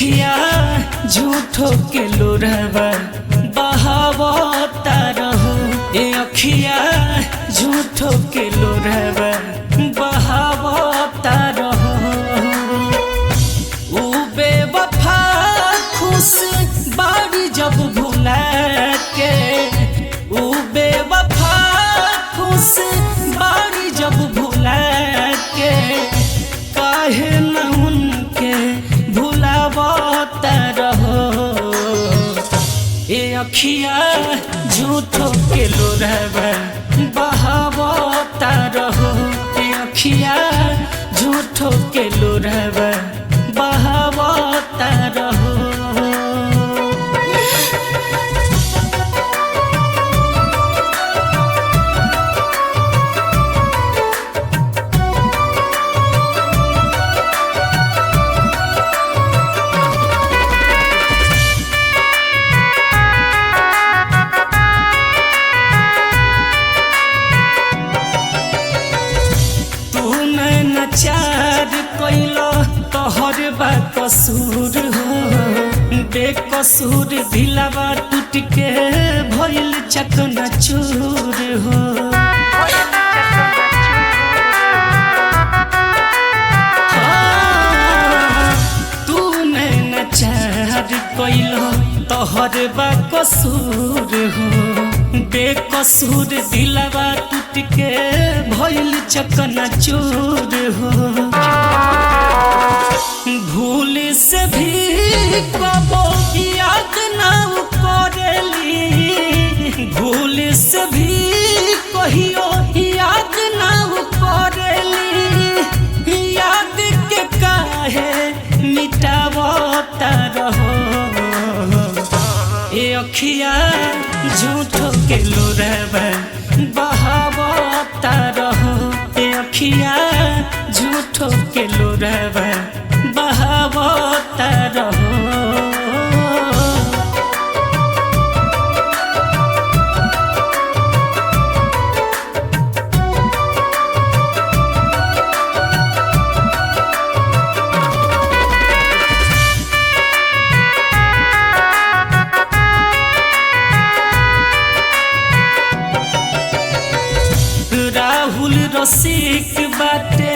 अखिया झूठो के लोरवा बहावता रहो। ए अखिया झूठो के लोरवा बहावता रहो। ऊ बेवफा खुश बाड़ी जब भुला के, ऊ बेवफा खुश बाड़ी जब भुला के, काहे न उनके भुलावता रहो। ए अखिया झूठो के लोरवा बहावता रहो। ए अखिया झूठो के लोरवा बहावता रहो। चार कैलो तोहर बा कसूर हो। बेकसूर दिलवा टूट के भइल चकनाचूर हो। तूने न चार कैलो तोहर बा कसूर हो। बेकसूर दिलवा टूट के भइल चकनाचूर हो। भूल से भी कबो याद ना करेली, भूल से भी कहियो याद ना करेली। याद के काहे मिटावता रहो। ए अखिया झूठो के लोरवा बहावता रहो। ए अखिया झूठो के लोरवा बहावता रहो। राहुल रसिक बाटे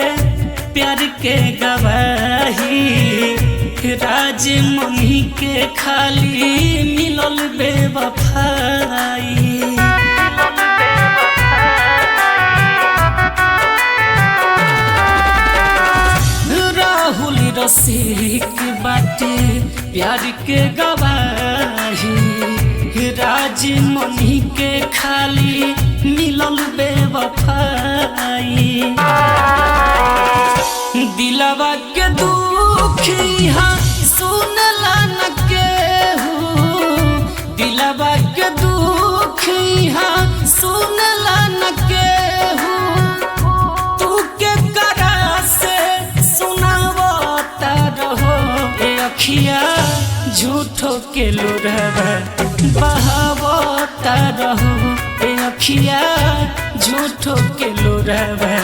प्यार के गवाही। राजमणि के खाली मिलल बेवफाई। राहुल रसिक बाटे प्यार के गवाही। राजमणि के खाली मिलल बेवफाई। दिलवा के दुख यहाँ सुनला न केहू। दिलवा के दुख यहाँ सुनला न केहू। तू के करा से सुनावता रहो। ए अखिया झूठो के लोरवा बहावता रहो। ए अखिया झूठो के लोरवा